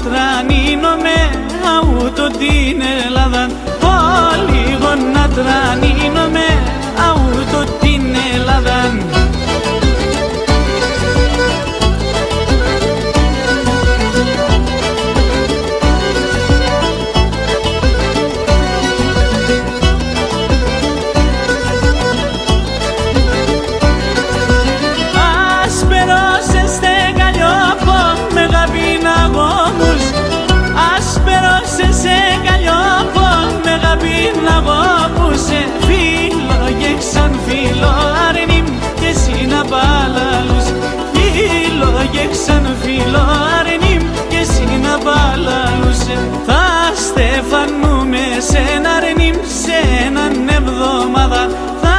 τρανίνομαι αούτο την Ελλάδα. Λίγο να τρανίνομαι αούτο την Ελλάδα. Φίλο αρνήμ και εσύ να παλαλούσε. Θα στεφανούμε σε ένα αρνήμ σε έναν εβδομάδα. Θα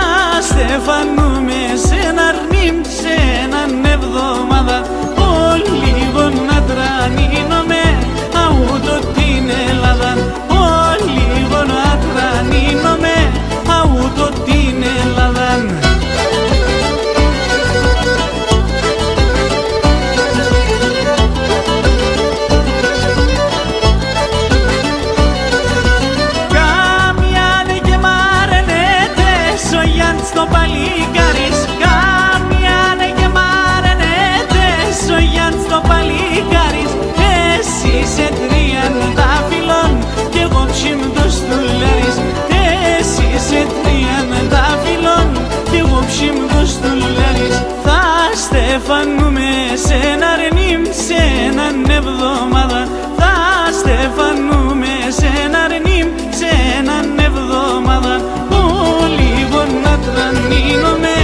στεφανούμε σε ένα αρνήμ σε έναν εβδομάδα. Λίγο να τρανίνομαι αούτο την Ελλάδα. Λίγο να τρανίνομαι αούτο την Ελλάδα. Στο παλικάρις κάμιανε και μαρενέτες ο Γιάννης στο παλικάρις. Εσύ σε 30 φιλών κι εγώ ψήμτος του λέρεις. Εσύ σε 30 φιλών κι εγώ ψήμτος του λέρεις. Θα στεφανούμε σε ένα αρνήμ σε έναν εβδομάδα. Θα στεφανούμε σε ένα αρνήμ σε έναν εβδομάδα. Λίγο να τρανίνομαι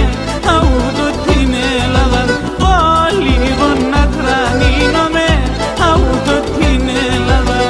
αούτο την Ελλάδα. Λίγο να τρανίνομαι αούτο την Ελλάδα.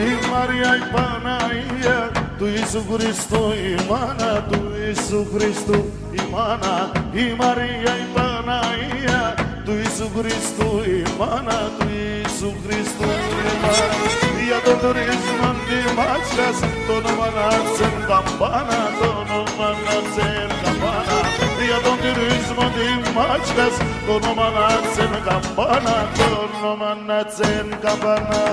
Η Μαρία η Παναγία του Ιησού Χριστού, η μάνα του Ιησού Χριστού, η μάνα. Η Μαρία η Παναγία του Ιησού Χριστού, η μάνα του Ιησού Χριστού, η μάνα. Για τον τουρισμό τη μάτσας, το όνομα να τσεν καμπάνα, το όνομα να τσεν καμπάνα. Για τον τουρισμό τη μάτσας, το όνομα να τσεν καμπάνα, το όνομα να τσεν καμπάνα.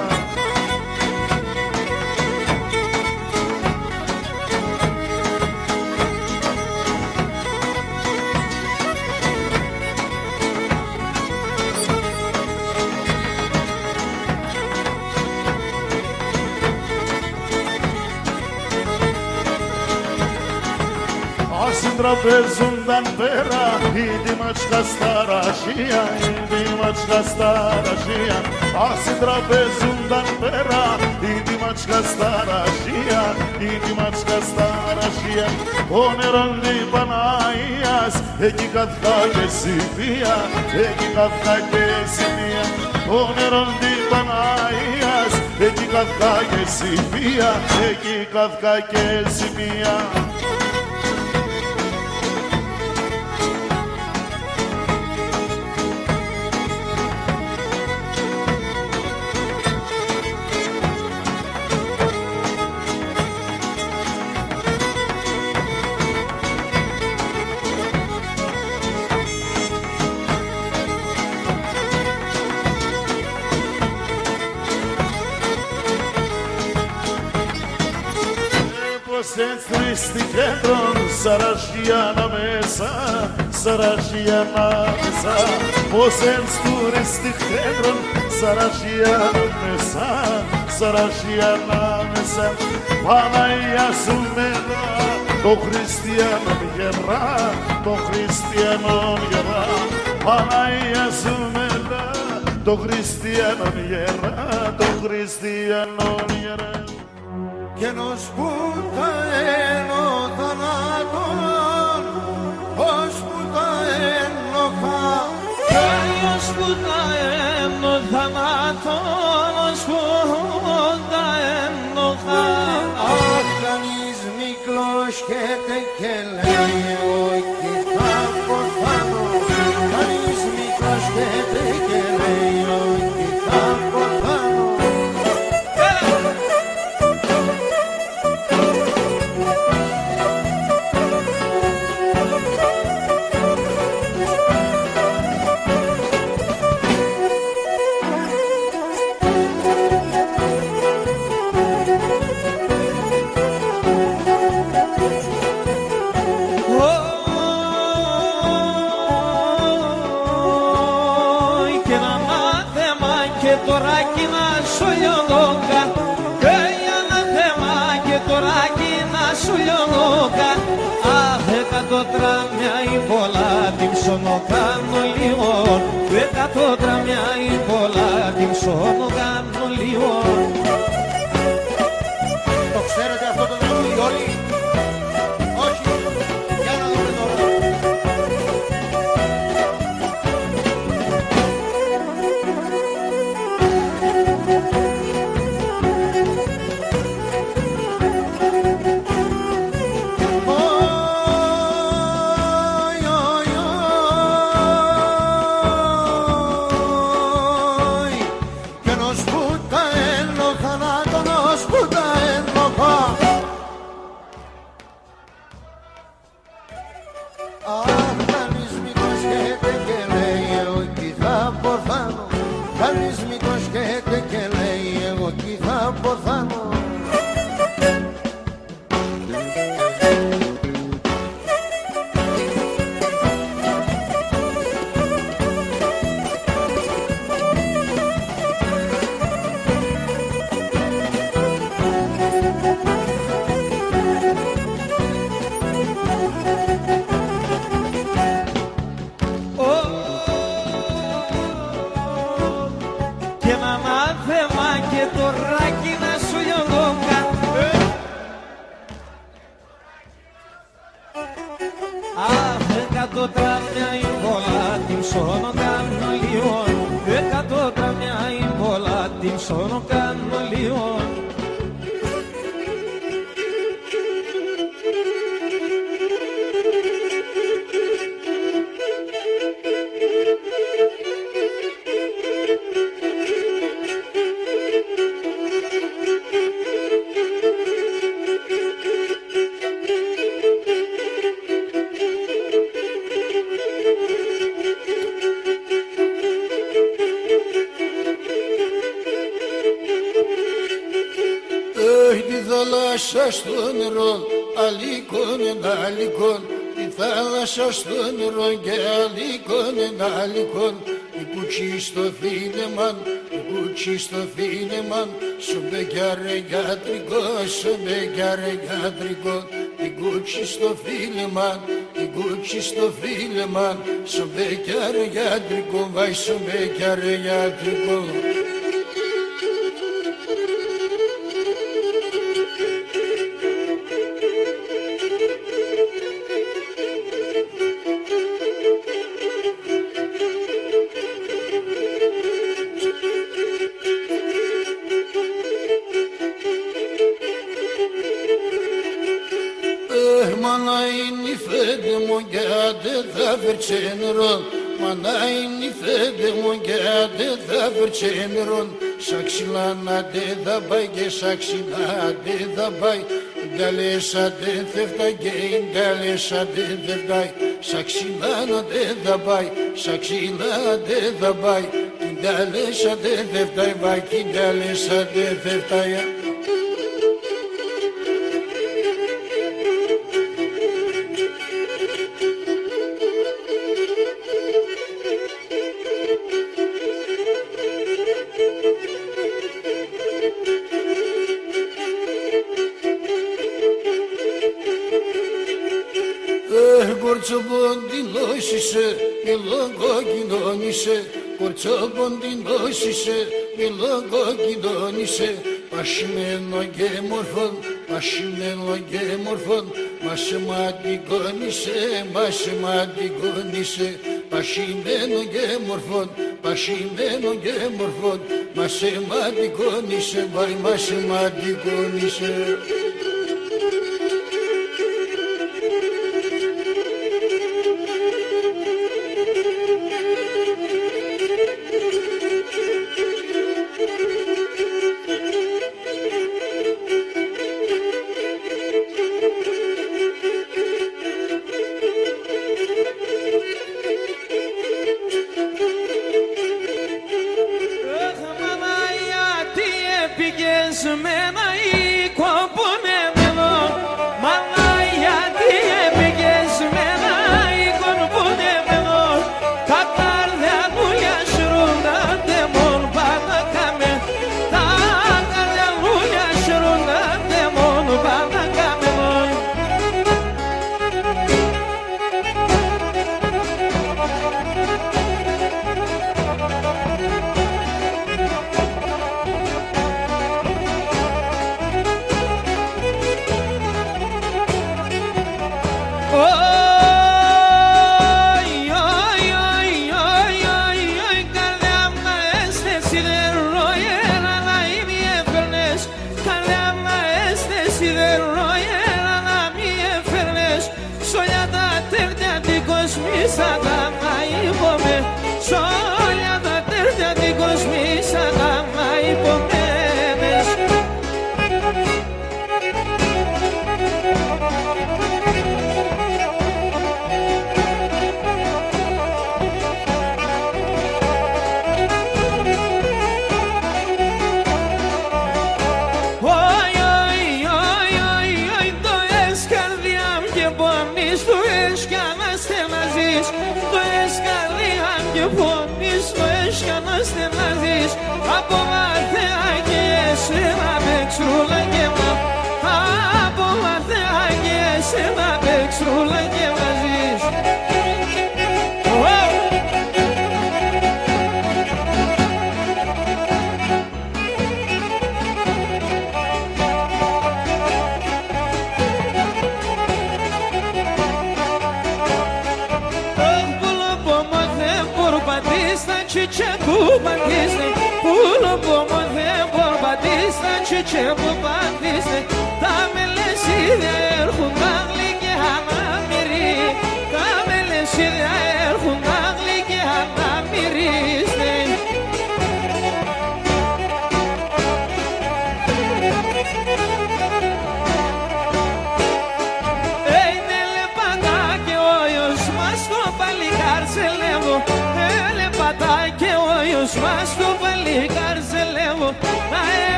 Συντραπέζουνταν πέρα η δήματσκα στα ραχεία, η δήματσκα στα ραχεία. Συντραπέζουνταν πέρα η δήματσκα στα ραχεία, η δήματσκα στα ραχεία. Όνερον τη Παναγίας, εκεί καθά και συμφία, εκεί καθά και σημεία. Όνερον τη Παναγίας, εκεί καθά και συμφία, εκεί καθά και σημεία. Στη κέντρον, Σαρασιάνα μέσα, Σαρασιάνα μέσα. Πως ενστούρες στη κέντρον, Σαρασιάνα μέσα, Σαρασιάνα μέσα. Παναγία σου μένα, το χριστιανό γερά, το χριστιανό γερά, Παναγία σου μελά, το χριστιανό γερά, το χριστιανό γερά. Και ενός που τα ένω θανάτων, ως που τα ένοχα, και ως που τα ένω θανάτων, ως που τα ένοχα. αχ, κανείς μη κλωσκέται και λέει εγώ εκεί θα ποθάνω, κανείς μη κλωσκέται και λέει εγώ εκεί θα ποθάνω. Εκατότραμια ή πολλά την ψώνω κάνω λίγο, εκατότραμια ή πολλά την ψώνω κάνω λίγο. Το ξέρετε αυτό το τραγούδι όλοι? Όχι? Για να δούμε τώρα. Στο νερό, αλήκον ένα αλήκον, τη θάλασσα στο νερό και αλήκον ένα αλήκον. Η κουτσί στο φίνεμαν, η κουτσί στο φίνεμαν, σου μπεκιάρε γιατρικό, σου μπεκιάρε γιατρικό. Η κουτσί στο φίλεμαν, η κουτσί στο φίλεμαν, σου μπεκιάρε γιατρικό, βай σου μπεκιάρε γιατρικό. Manayni fedemo gade da verçenron Saksilana de da bay ge saksila de da bay Dalesa de tefta gein dalesa de tefta Saksilana de da bay saksila de da bay Dalesa de tefta bay ki dalesa de tefta ya κορτσομποντινόσισε, μιλογκοκοινώνισε, κορτσομποντινόσισε, μιλογκοκοινώνισε, πασχημένο και μορφόν, πασχημένο και μορφόν, μασεματικόνισε, μασεματικόνισε, πασχημένο και μορφόν, πασχημένο και μορφόν, μασεματικόνισε, βαϊ μασεματικόνισε.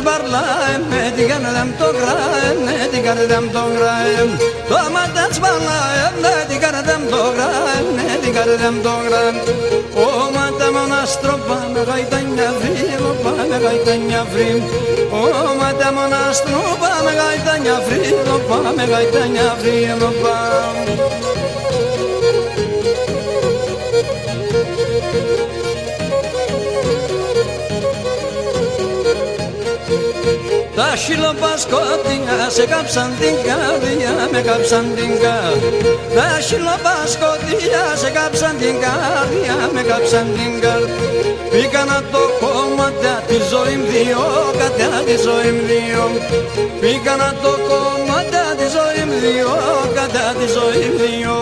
barlaim, diganadam tograim, diganadam tograim. Tomatas barlaim, diganadam tograim, diganadam tograim. O matamonastro me gaitanya frim, me gaitanya frim. O matamonastro me gaitanya frim, me gaitanya frim. Τα σιλοπασκότια σε κάψαν την καρδιά, με κάψαν την καρδιά. Τα σιλοπασκότια σε κάψαν την καρδιά, με κάψαν την καρδιά. Πήγα να το κόμματα τη ζωή μου δύο, κατά τη ζωή μου δύο. Πήγα να το κόμματα τη ζωή μου δύο, κατά τη ζωή μου δύο.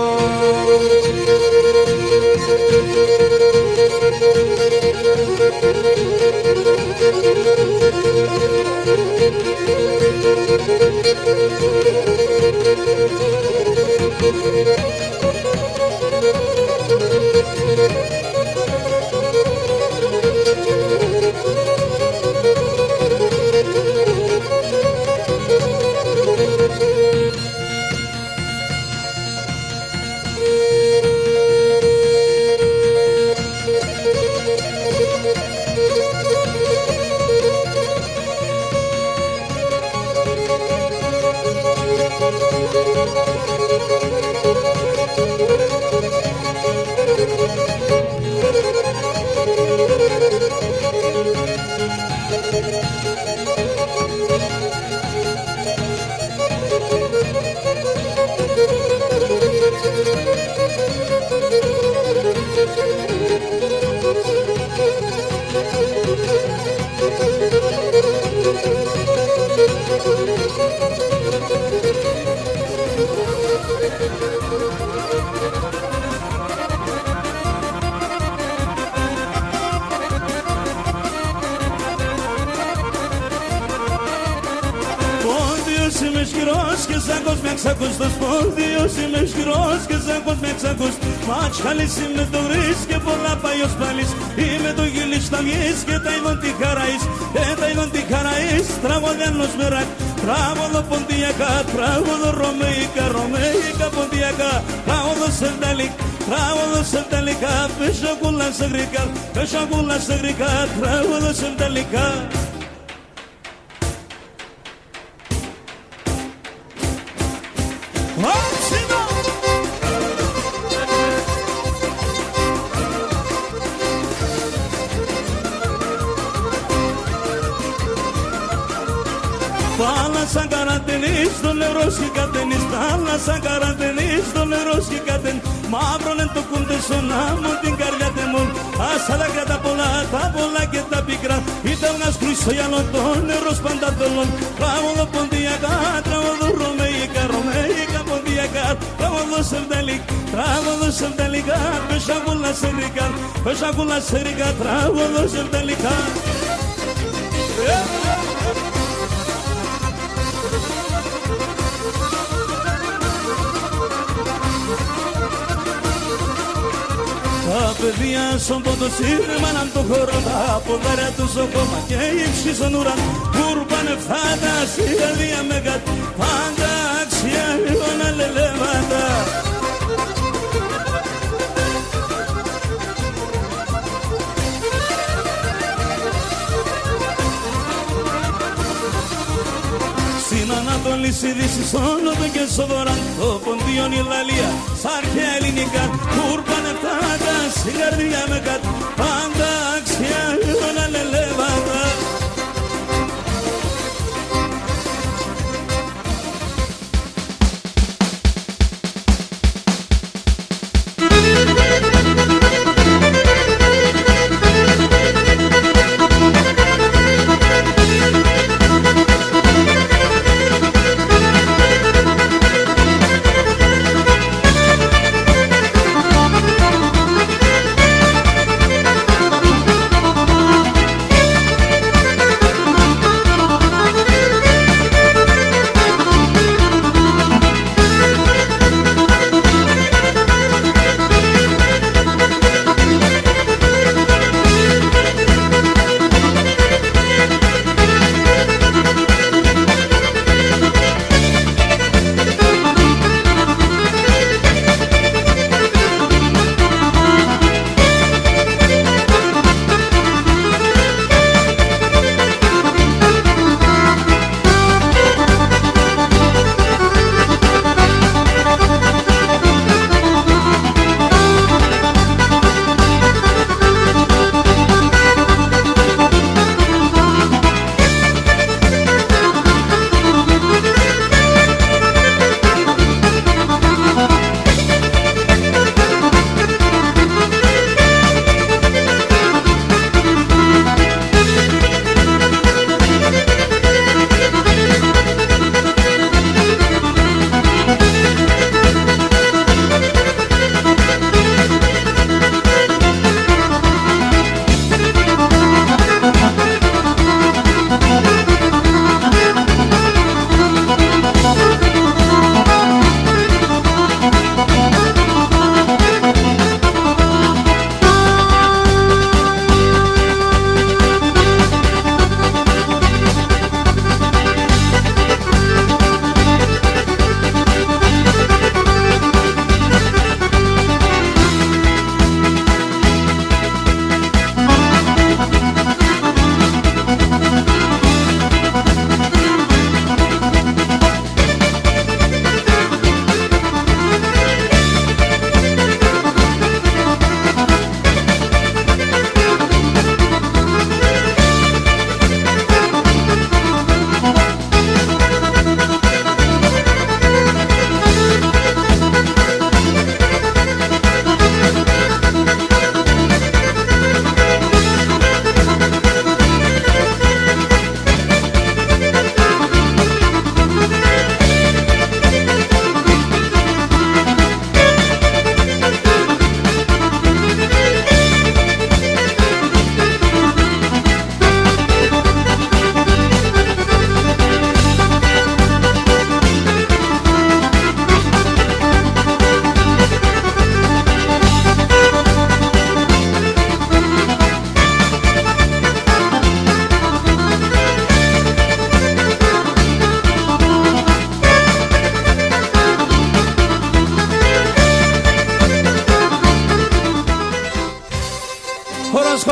είμαι σκληρός και σαν κόσμια ξακουστός. Πόδιος είμαι σκληρός και σαν κόσμια ξακουστός. Μάτσχαλης είμαι το γρής και πολλά παλιός παλής. Είμαι το γυλί στα βγής και τα είδον τη χαραείς. Και τα είδον τη χαραείς τραγωδιάνος μεράκ. Τράβοδο ποντιακά, τράβοδο ρωμαϊκά, ρωμαϊκά ποντιακά. Τράβοδο σενταλικ, τράβοδο σενταλικά. Πέσω κούλα σε γρικά, πέσω κούλα σε γρικά. Τράβοδο σενταλικά. Θάλασσα καρατενής, το νερό σκικατενής. Θάλασσα καρατενής, το νερό σκικατενής. Μαύρωνε το κούντε στον άμμο την καρδιά τεμών. Άσα τα κρατά τα πολλά και τα πικρά. Ήταν να σκρούει στο γυαλό το νερό σπαντατολών. Τράβοδο ποντιακά, τράβοδο ρωμαϊκά, ρωμαϊκά ποντιακά. Τράβοδο σεβδαλικ, τράβοδο σεβδαλικά. Πέσα κούλα σε γρικά, πέσα κούλα σε γρικά. Τράβοδο σεβδαλικά. Τα παιδιά στον πόντο σύρμαναν το χώρο. Τα ποδάρια τους στο κόμμα και η ψη στον ουρανό. Κούρπανε φάτα στη καρδία με κατ' πάντα αξιά λίγωνα λελέματα. Στην Ανατολή, στη Δύση, στον Νότο και στο Βορρά. Το Ποντίον, η Λαλία, σ' αρχαία ελληνικά. Κούρπανε φάτα στην καρδιά με κατ' πάντα αξιά λίγωνα λελέματα.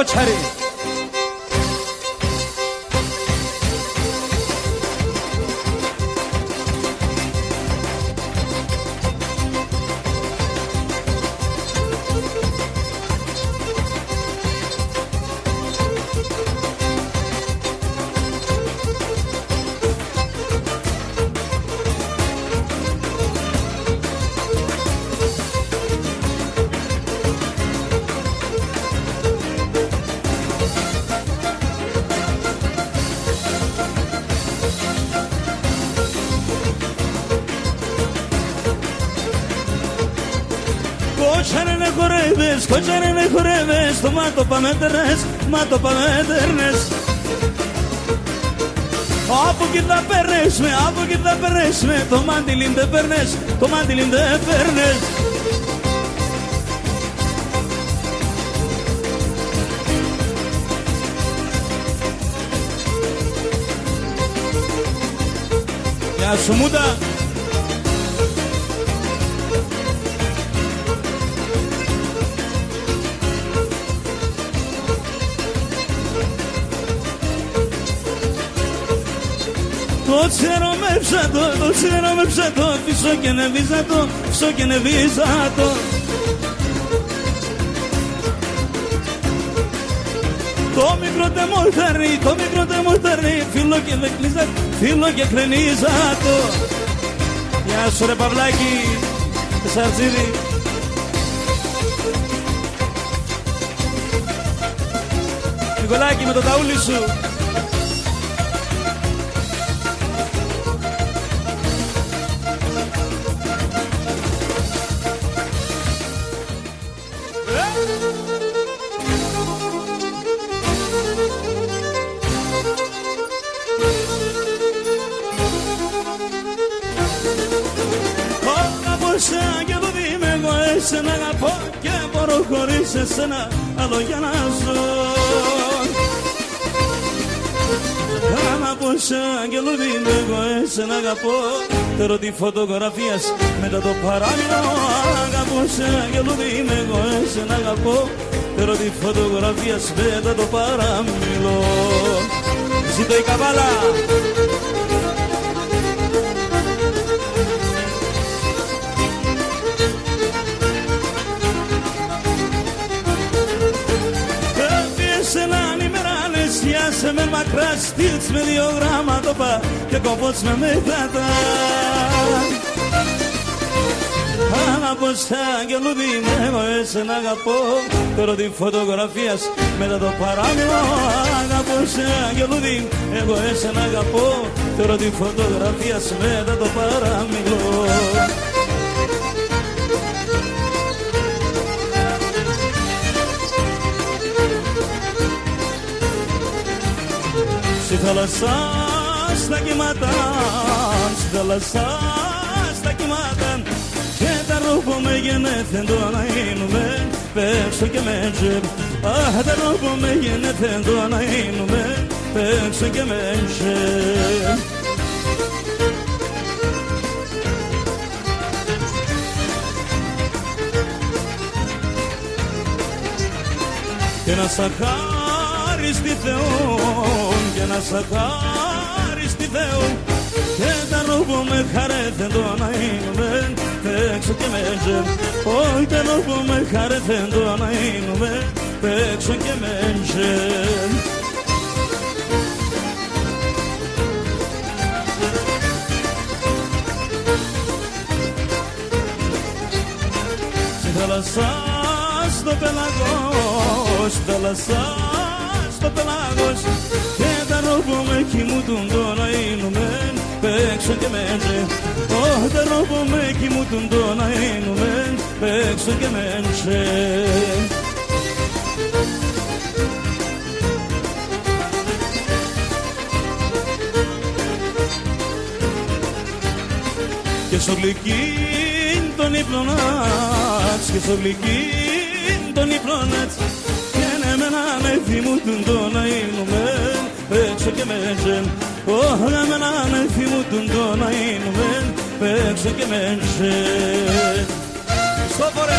Κοτσάρη. Κοτσάρε με χορεύες, το μάτωπα με τερνες, μάτωπα με τερνες. Από εκεί θα παίρνες με, από εκεί θα παίρνες με, το μάντιλιν δεν παίρνες, το μάντιλιν δεν παίρνες. Γεια σου Μούτα. Το ξέρω με ψάτο, το ξέρω με ψάτο, φυσό και νεβίζατο, φυσό και νεβίζατο. Το μικρό τεμορθαρί, το μικρό τεμορθαρί, φίλο και δεκλίζατο, φίλο και κρενίζατο. Γεια σου ρε Παυλάκη, Σαρτζίδη. Νικολάκη με το ταούλι σου. Εσένα αγαπώ και μπορώ χωρίς εσένα άλλο για να ζω. Κάνα πως αγγελούδι είμαι εγώ, εσένα αγαπώ. Θέλω τη φωτογραφίας μετά το παράμιλο. Αγαπώ σε αγγελούδι είμαι εγώ, εσένα αγαπώ. Θέλω τη φωτογραφίας μετά το παράμιλο. Ζήτω η καβάλα. Σε με μακρά στυλς με 2 γραμμάτοπα και κόβος με μέτρατα. Ανάπως αγγελούδι είμαι εγώ, εσένα αγαπώ. Θέλω τη φωτογραφίας μετά το παράμιλο. Αγαπώς αγγελούδι εγώ, εσένα αγαπώ. Θέλω τη φωτογραφίας μετά το παράμιλο. Στη θάλασσα στα κύματα, στη θάλασσα στα κύματα και τα ρούχο με γενέθεν το αναείνουμε παίξω και με τζεμ. Αχ, τα ρούχο με γενέθεν το αναείνουμε παίξω και με τζεμ. Και να σ' αχάριστη Θεό, και να σ' αχάριστη Θεό και τα ρούχο με χαρέθεν το αναείνουμε παίξω και με τζεμ. Όχι τα ρούχο με χαρέθεν το αναείνουμε παίξω και με τζεμ. Στη θάλασσα στο πελαγός, στη θάλασσα στο πελάγος και τα ρούχο με κοιμούντουν το ναΐνουμεν παίξω και με τζεμ. Όχι τα ρούχο με κοιμούντουν το ναΐνουμεν παίξω και με τζεμ. Και στο γλυκίν τον ύπνονας, και στο γλυκίν τον ύπνονας και εμένα με θυμούντουν το ναΐνουμεν παίξω και με τζεμ. Όχι εμένα με θυμούντουν το ναΐνουμεν παίξω και με τζεμ. Στο φορέ.